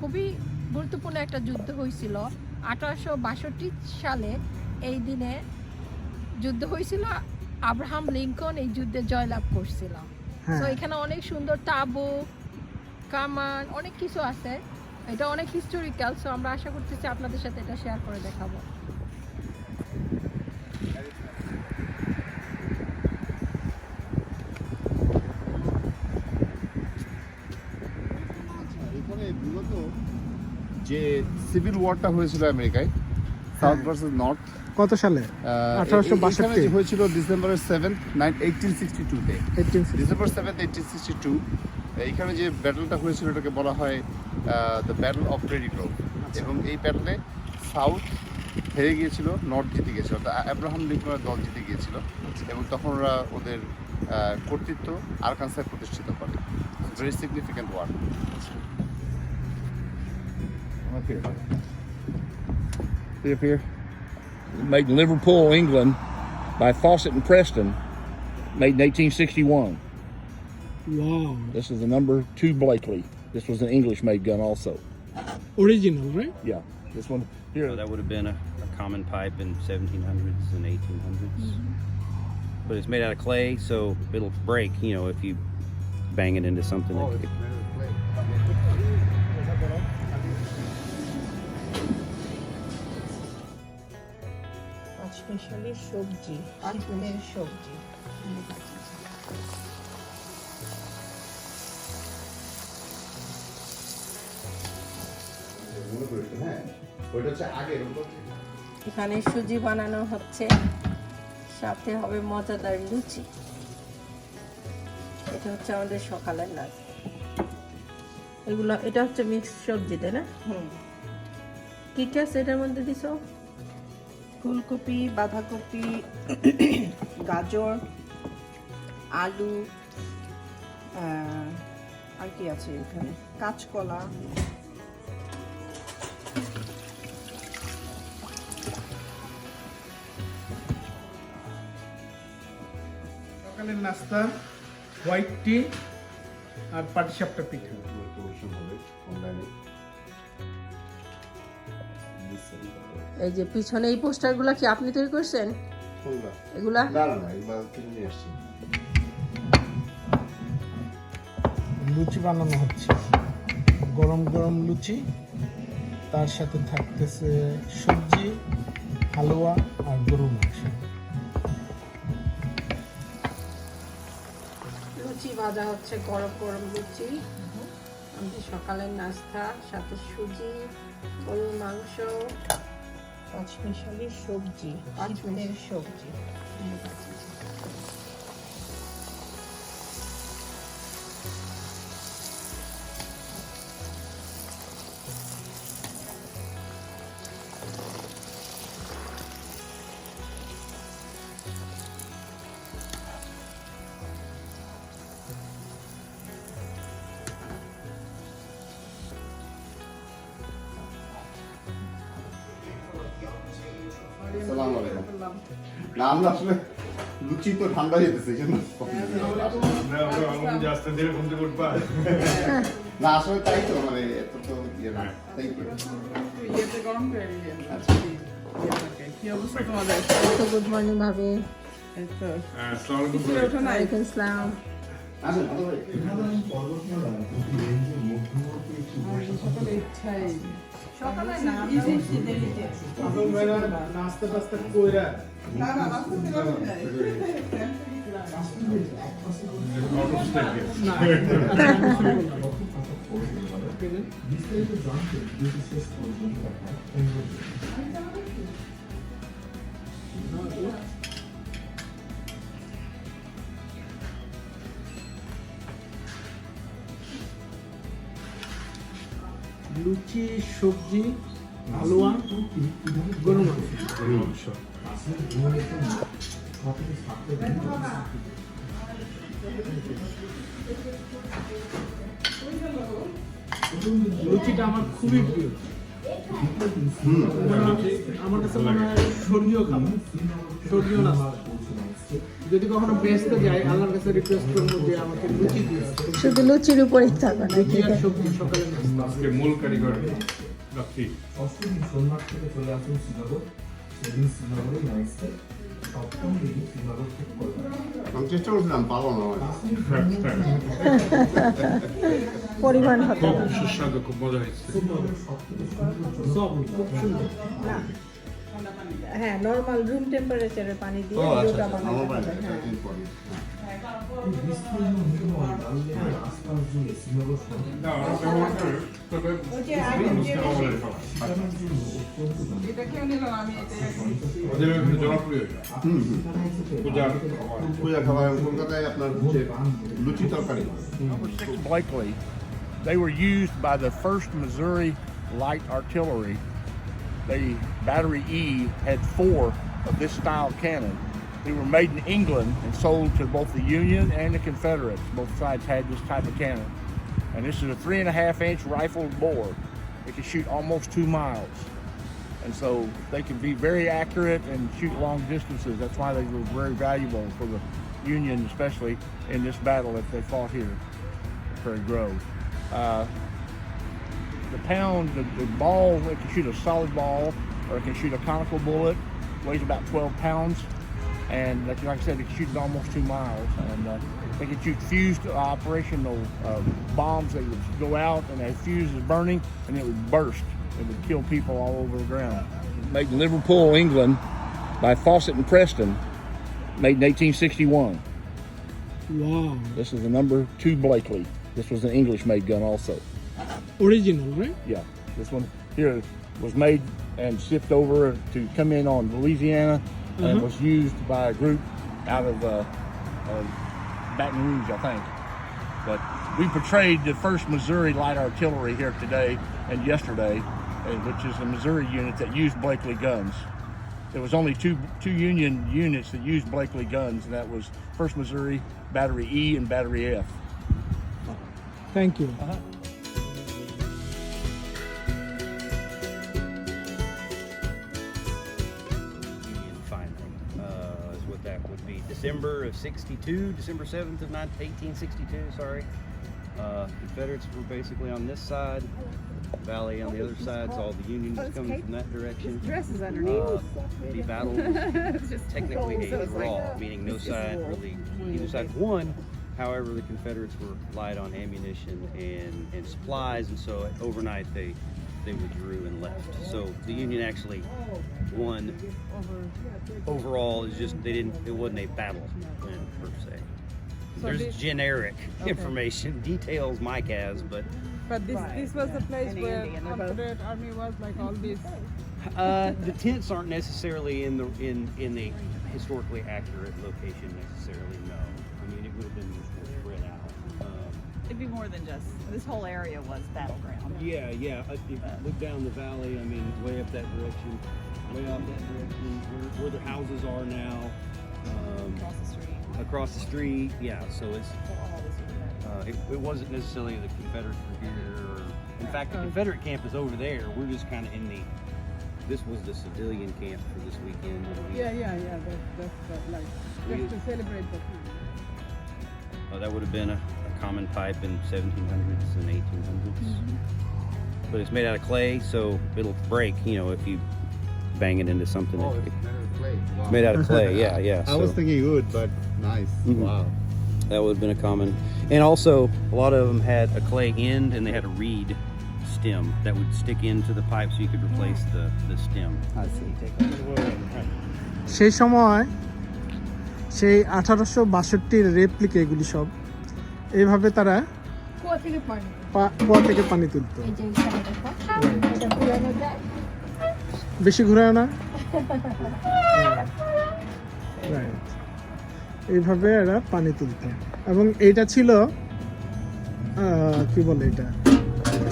খুবই গুরুত্বপূর্ণ একটা যুদ্ধ হয়েছিল 1862 সালে। এই দিনে যুদ্ধ হয়েছিল, আব্রাহাম লিঙ্কন এই যুদ্ধে জয়লাভ করছিল। তো এখানে অনেক সুন্দর তাবু, কামান, অনেক কিছু আছে। এটা অনেক হিস্টোরিক্যাল। সো আমরা আশা করতেছি আপনাদের সাথে এটা শেয়ার করে দেখাবো। এখানে মূলত যে সিভিল ওয়ারটা হয়েছিল আমেরিকায়, সাউথ ভার্সেস নর্থ, কত সালে? 1862 হয়েছিল ডিসেম্বরের 7th 1862 তে। ডিসেম্বর 7th 1862 এইখানে যে ব্যাটলটা হয়েছিল এটাকে বলা হয় the battle of ready Grove. এবং এই ব্যাটলে সাউথ হেরে গিয়েছিল, নর্থ জিতে গিয়েছিল, আব্রাহাম লিঙ্কনের দল জিতে গিয়েছিল। এবং তখন ওরা ওদের কর্তৃত্ব আরকানসায় প্রতিষ্ঠিত করে। Very significant war. Okay. See up here. Made in Liverpool, England, by Fawcett and Preston, made in 1861. Wow. This is the number 2 Blakely. This was an English-made gun also. Original, right? Yeah, this one here. That would have been a common pipe in 1700s and 1800s. But it's made out of clay, so it'll break, if you bang it into something. Specially সবজি, শীতের সবজি। এখানে সুজি বানানো হচ্ছে, সাথে হবে মজাদার লুচি। এটা হচ্ছে আমাদের সকালের নাস্তা। এটা হচ্ছে মিক্স সবজি, তাই না? কি কি আছে এটার মধ্যে দিছো? ফুলকপি, বাঁধাকপি, গাজর, আলু, আর কি আছে এখানে, কাঁচকলা। সকালের নাস্তা হোয়াইট টি আর পাটিসাপটা পিঠা। এই যে পিছনে এই পোস্টারগুলো কি আপনি তৈরি করছেন? এগুলা লুচি বানানো হচ্ছে, গরম গরম লুচি, তার সাথে থাকতেছে সবজি, হালুয়া আর গরুর মাংস। লুচি ভাজা হচ্ছে, গরম গরম লুচি। আমাদের সকালের নাস্তা, সাথে সুজি, গরুর মাংস, স্পেশালি সবজি, শীতের সবজি। না, আমরা আসলে লুচি তো ঠান্ডা যেতেছে, এই জন্য না আসলে তাই তো, মানে এত তো ইয়ে না, তাই তো গুড মর্নিং ভাবে। ওয়ালাইকুম আসসালাম। নাস্তা টাস্তা কইরা লুচি, সবজি, হালুয়া, গরু মাংস। লুচিটা আমার খুবই প্রিয়। আমার কাছে মনে হয় স্বর্গীয় খাবার, স্বর্গীয় নাস্তা। যদি কখনো বেসতে যাই, আল্লাহর কাছে রিকোয়েস্ট করবো যে আমাকে লুচি দিন, শুধু লুচির উপরেই থাকবে না লুচি আর সবজি সকালে নাস্তা। আজকে মূল কারিগর রাখি অষ্টম দিন সোমবার থেকে চলে আসুন শ্রীনগর, সেদিন শ্রীনগরে নাইটে, সপ্তম দিন শ্রীনগর থেকে কলকাতা। আমি চেষ্টা করছিলাম, পারবো না। পরিমাণ হতে খুব হবে। সুস্বাদু, খুব মজা হয়েছে। সব খুব সুন্দর। না, হ্যাঁ নরমাল রুম টেম্পারেচারের পানি দিয়ে ও আচ্ছা, রোটা আচ্ছা, বানানো আমার হবে। হ্যাঁ। দিন পরে। বিস্তীর্ণ নির্মল ডাললেকের আশপাশ জুড়ে শ্রীনগর শহর না, আমরা ব্যবহার করি, তবে মুসলিম আমলের খাবার। ওদের ওখানে জনপ্রিয় এটা। পূজার খাবার। পূজা খাবার কলকাতায় আপনার হচ্ছে লুচি তরকারি। Number 6 Blakely. They were used by the 1st Missouri Light Artillery. The Battery E had 4 of this style cannon. They were made in England and sold to both the Union and the Confederates. Both sides had this type of cannon. And this is a 3.5-inch rifled bore. It can shoot almost 2 miles. And so they can be very accurate and shoot long distances. That's why they were very valuable for the Union, especially in this battle that they fought here at Prairie Grove. The pound, the ball, it can shoot a solid ball or it can shoot a conical bullet, weighs about 12 pounds. And like I said, it can shoot almost 2 miles. And they can shoot fused operational bombs. They would go out and that fuse is burning and it would burst. It would kill people all over the ground. Made in Liverpool, England by Fawcett and Preston, made in 1861. Wow, This is the number 2 Blakely. This was an English-made gun also. original, right? Yeah, this one here was made and shipped over to come in on Louisiana and was used by a group out of Baton Rouge, I think. But we portrayed the 1st Missouri Light Artillery here today and yesterday, which is the Missouri unit that used Blakely guns. There was only two Union units that used Blakely guns, and that was 1st Missouri, Battery E and Battery F. Thank you. Union finally is what that would be. December of 62, December 7th of 1862, sorry. Confederates were basically on this side, Valley on the other side, so all the Union was coming from that direction. Dresses underneath. The battle was technically a draw, meaning no side really, either side won. However, the Confederates were light on ammunition and supplies, and so overnight they withdrew and left. So the Union actually won. Overall, it's just it wasn't a battle per se. There's generic information, details Mike has, but But this was the place where Confederate Army was, like all these. the tents aren't necessarily in the historically accurate location necessarily. No, I mean it would have been much more spread out. It'd be more than just this whole area was battleground. Yeah. If you look down the valley, I mean, way up that direction, way off that direction, where the houses are now. Across the street. Across the street, yeah. So it's it wasn't necessarily the Confederate here. In fact, the Confederate camp is over there. We're just kind of in the. This was the civilian camp for this weekend. Yeah. That's like just to celebrate the time. That would have been a common pipe in 1700s and 1800s. But it's made out of clay, so it'll break. If you bang it into something. It's made out of clay. Yeah. I was thinking wood, but nice. Wow. That would have been a common. And also, a lot of them had a clay end and they had a reed stem that would stick into the pipe so you could replace the stem. I see. সেই সময় সেই 1862 replica এগুলি সব এইভাবে তারা কুয়া থেকে পানি। কুয়া থেকে পানি তুলতো। এই যে এখানে দেখো, এটা ঘুরানো যায়। বেশি ঘুরায় না? রাইট, এইভাবে এরা পানি তুলতো। এবং এইটা ছিল কি বলে এটা,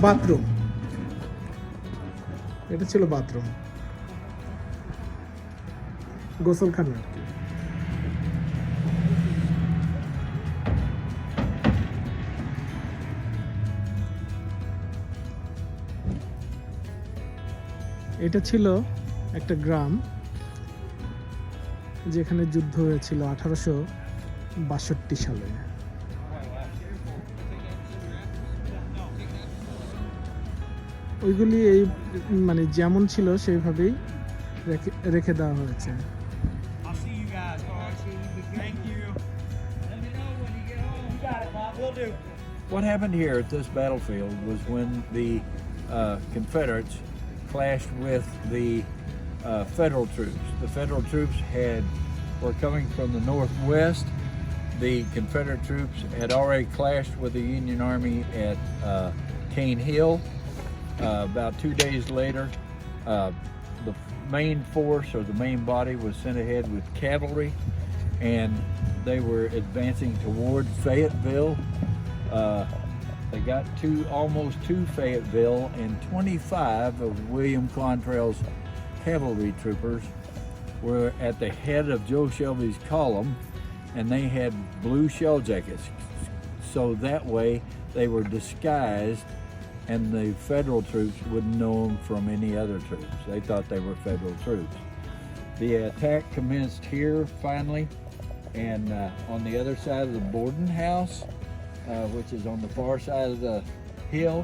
বাথরুম। এটা ছিল বাথরুম, গোসলখানা আর কি। এটা ছিল একটা গ্রাম যেখানে যুদ্ধ হয়েছিল 1862 সালে। ওইগুলি এই মানে যেমন ছিল সেইভাবেই রেখে দেওয়া হয়েছে। I'll see you guys. Thank you. Let me know when you get home. You got it, Bob. Will do. What happened here at this battlefield was when the Confederates clashed with the Federal troops. The Federal troops were coming from the northwest. The Confederate troops had already clashed with the Union Army at Cane Hill. About 2 days later, the main force or the main body was sent ahead with cavalry, and they were advancing toward Fayetteville. They got almost to Fayetteville, and 25 of William Quantrell's cavalry troopers were at the head of Joe Shelby's column, and they had blue shell jackets. So that way they were disguised, and the Federal troops wouldn't know them from any other troops. They thought they were Federal troops. The attack commenced here finally, and on the other side of the Borden House, which is on the far side of the hill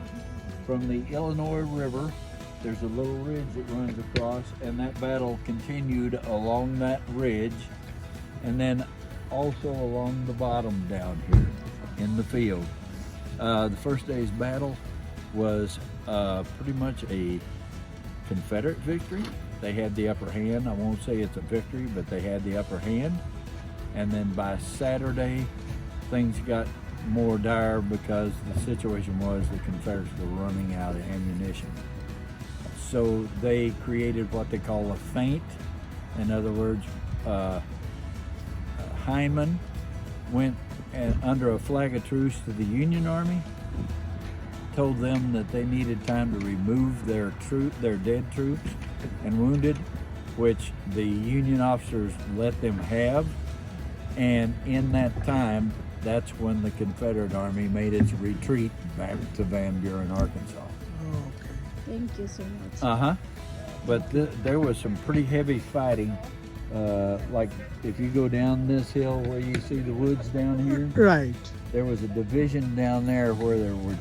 from the Illinois River. There's a little ridge that runs across, and that battle continued along that ridge, and then also along the bottom down here in the field. The first day's battle was pretty much a Confederate victory. They had the upper hand. I won't say it's a victory, but they had the upper hand. And then by Saturday, things got more dire because the situation was the Confederates were running out of ammunition. So they created what they call a feint. In other words, Hyman went under a flag of truce to the Union Army, told them that they needed time to remove their dead troops and wounded, which the Union officers let them have. And in that time, that's when the Confederate Army made its retreat back to Van Buren, Arkansas. Okay. Thank you so much. But there was some pretty heavy fighting. Like if you go down this hill where you see the woods down here, Right. there was a division down there where there were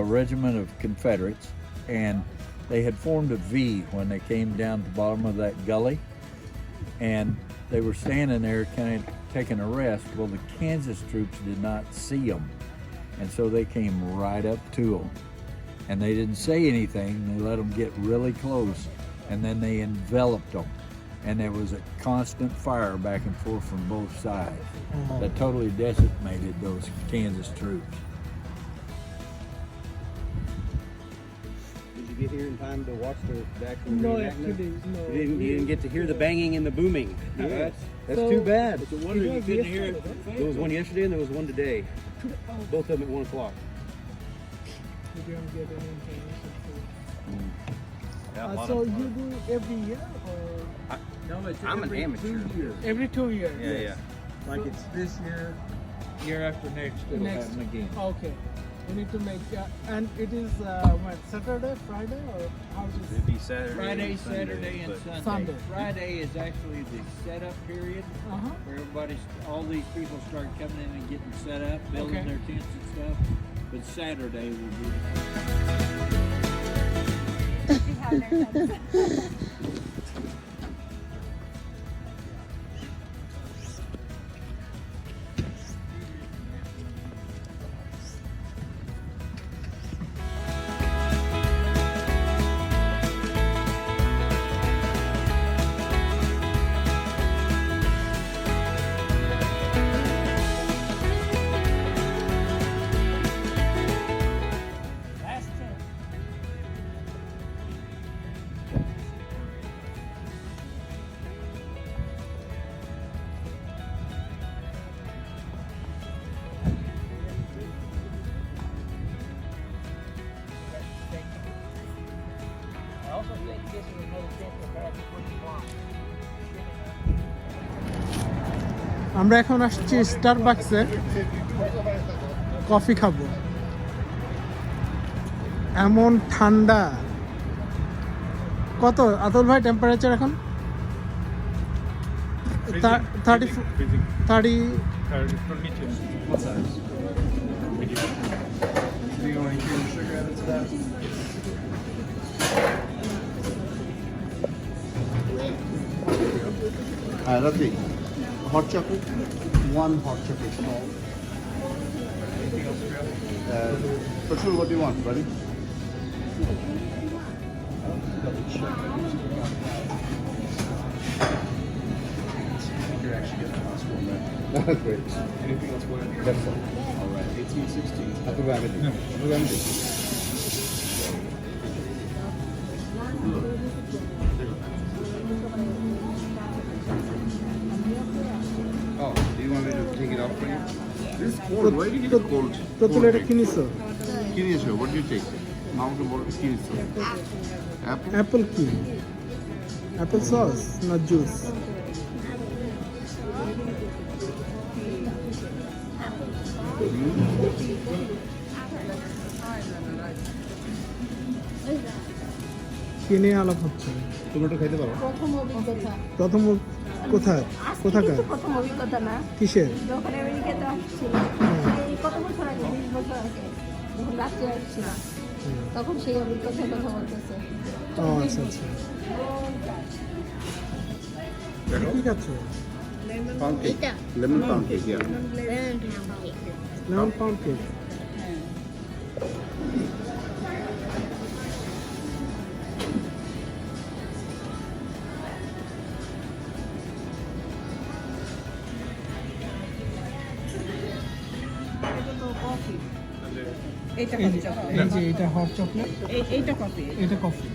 a regiment of Confederates, and they had formed a V when they came down to the bottom of that gully, and they were standing there kind of taking a rest. Well, the Kansas troops did not see them, and so they came right up to them, and they didn't say anything. They let them get really close, and then they enveloped them, and there was a constant fire back and forth from both sides that totally decimated those Kansas troops. Did you get here in time to watch the actual No, reenactment? actually, no. You didn't get to hear the banging and the booming. Yeah. That's So, too bad. It's a wonder you couldn't hear it. There was one yesterday and there was one today. Both of them at 1 o'clock. You didn't get any information. Yeah, a lot So of- you do every year or No, it's I'm an every amateur. 2 years. every 2 years? Yeah. Like it's this year, year after next, it'll Next. happen again. Okay. We need to make and it is what, Saturday, Friday, or how is It'd it? be Saturday. Friday, and Sunday, Saturday, and but- Sunday. Sunday. Friday is actually the setup period Uh-huh. where all these people start coming in and getting set up, building Okay. their tents and stuff. But Saturday will be. You have their heads. Last 10. I also think this is another tip about what you want. আমরা এখন আসছি স্টারবাকসে coffee খাবো। এমন ঠান্ডা কত আতল ভাই temperature এখন? 30 30 Rafi, hot chocolate, 1 hot chocolate small. Prashul, what do you want, buddy? You're actually getting the last one, right? Great. Anything else for you? That's all. All right. 1816. Happy Ramadan. Happy Ramadan. Oh, do you want me to take it out for you? This is cold. Why did you get cold? Pratul এটা কি নিছো? Kineso, what do you take? Mountain water Kineso. Apple? Apple কি? Apple sauce না juice? কি নিয়ে আলাপ হচ্ছে? Tomato খাইতে পারো? প্রথম অভিজ্ঞতা। প্রথম কোথায়? কোথাকার? প্রথম অভিজ্ঞতা না, কিসের? যখন আমেরিকাতে আসছিল এই কত বছর আগে, 20 বছর আগে যখন রাত্রে আসছিলাম তখন সেই অভিজ্ঞতার কথা বলতেছে। ও আচ্ছা আচ্ছা। কি খাচ্ছ? Pound cake. Lemon pound cake, yeah. Lemon pound cake. এইটা এই যে এটা হট চকলেট, এইটা কফি। এটা কফি।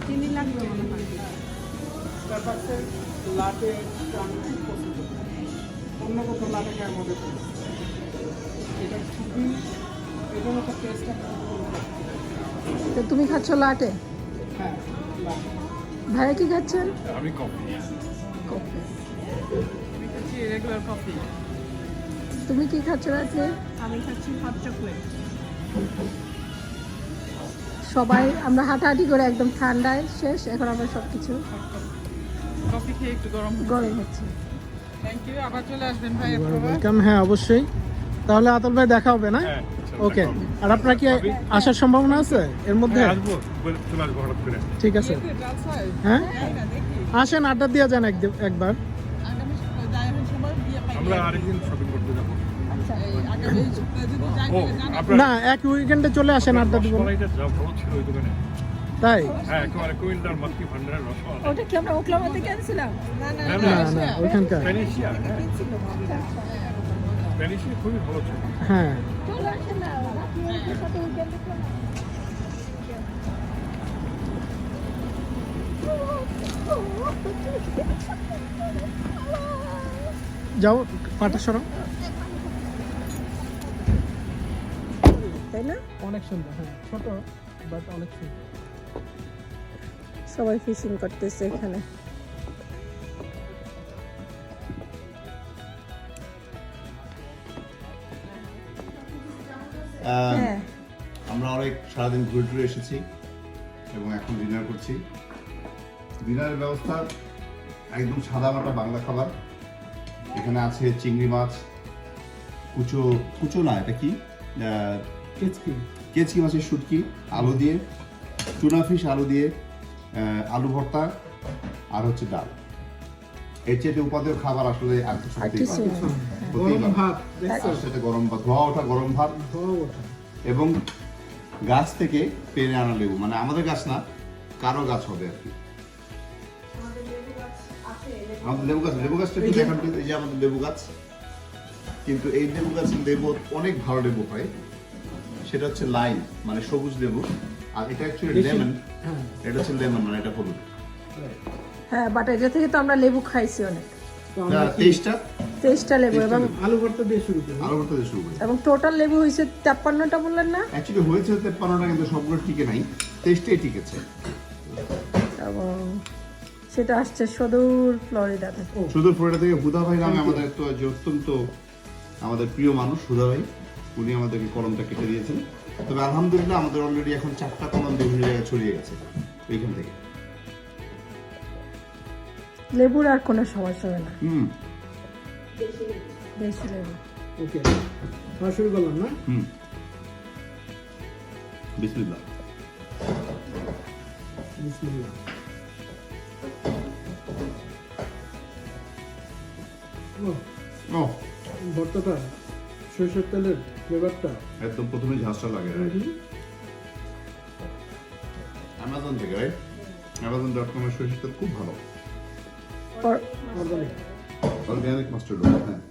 চিনি লাগবে মনে হয়। স্টারবাকসের লাটে পছন্দ, অন্য কোথাও লাটে খাওয়ার মধ্যে এটা খুবই, এটার মতো টেস্ট। তো তুমি খাচ্ছ লাটে? হ্যাঁ, ভাইয়া কি খাচ্ছেন? আমি কফি। কফি। আমি খাচ্ছি রেগুলার কফি। তুমি কি খাচ্ছ রাতে? আমি খাচ্ছি হট চকলেট। সবাই আমরা হাঁটাহাঁটি করে একদম ঠান্ডায় শেষ, এখন আমরা সবকিছু কফি খেয়ে একটু গরম গরম হচ্ছে। Thank you. আবার চলে আসবেন ভাই। ওয়েলকাম। হ্যাঁ অবশ্যই। তাহলে আতল ভাই দেখা হবে না? ওকে। আর আপনার কি আসার সম্ভাবনা আছে এর মধ্যে? আসবো, চলে আসবো হঠাৎ করে। ঠিক আছে। হ্যাঁ আসেন, আড্ডা দিয়ে যান একবার। আমরা আরেকদিন শপিং করতে যাবো। ও, না, এক উইকেন্ডে চলে আসেন, আড্ডা দিব। রসমালাইটা যা ভালো ছিল ওই দোকানে। তাই? হ্যাঁ, একেবারে কুইন্টাল মাতৃ ভান্ডারের রসমালাই। ওটা কি আমরা ওকলাহোমাতে কিনছিলাম? না, না ওইখানকার। প্যানিশিয়া, হ্যাঁ। প্যানিশিয়া খুবই ভালো ছিল। হ্যাঁ চলে আসেন না, রাত্রে ওদের সাথে উইকেন্ডে চলে যাও, পাটা সরো। তাই না? অনেক সুন্দর। হ্যাঁ ছোট বাট অনেক সুন্দর। সবাই ফিশিং করতেছে এখানে। হ্যাঁ। আমরা অনেক সারাদিন ঘুরে টুরে এসেছি এবং এখন ডিনার করছি। ডিনারের ব্যবস্থা একদম সাদামাটা বাংলা খাবার। এখানে আছে চিংড়ি মাছ, কুচো না, এটা কি কেচকি মাছের শুটকি আলু দিয়ে, টুনা ফিশ আলু দিয়ে, আলু ভর্তা, আর হচ্ছে ডাল। এর চেয়ে উপাদেয় খাবার আসলে আর কিছু হতেই পারে না। গরম ভাত, আর সেটা গরম ভাত, ধোয়া ওঠা গরম ভাত, এবং গাছ থেকে পেরে আনা লেবু, মানে আমাদের গাছ না, কারো গাছ হবে আর কি। আমাদের লেবু গাছটা একটু দেখান please। এই যে আমাদের লেবু গাছ, কিন্তু এই লেবু গাছের লেবু অনেক ভালো লেবু হয়, সেটা হচ্ছে লাইম মানে সবুজ লেবু, আর এটা অ্যাকচুয়ালি লেমন, হ্যাঁ এটা হচ্ছে লেমন মানে এটা হলুদ। হ্যাঁ, বাট এটা থেকে তো আমরা লেবু খাইছি অনেক, তো আমরা কি 23টা লেবু এবং আলু ভর্তা দিয়ে শুরু করি। আরো করতে শুরু করি। এবং টোটাল লেবু হয়েছে 53টা বললেন না? অ্যাকচুয়ালি হয়েছে 53টা, কিন্তু সবগুলো টিকে নাই, 23টাই টিকেছে। এবং সেটা আসছে সুদূর ফ্লোরিডা থেকে। সুদূর ফ্লোরিডা থেকে হুদা ভাই নামে আমাদের একটা যে অত্যন্ত আমাদের প্রিয় মানুষ হুদা ভাই, উনি আমাদেরকে কলমটা কেটে দিয়েছেন। তবে আলহামদুলিল্লাহ আমাদের অলরেডি এখন 4টা কলম বিভিন্ন জায়গায় ছড়িয়ে গেছে এইখান থেকে। লেবুর আর কোনো সমস্যা হবে না, হুম দেশি লেবু। ওকে, খাওয়া শুরু করলাম না? হুম, বিসমিল্লাহ। বিসমিল্লাহ। ও, ও ভর্তাটা সরিষার তেলের ফ্লেভারটা একদম প্রথমে ঝাঁসটা লাগে অ্যামাজন থেকে, রাইট? Amazon.com এর সরিষার তেল খুব ভালো, অর্গানিক। Organic mustard oil. হ্যাঁ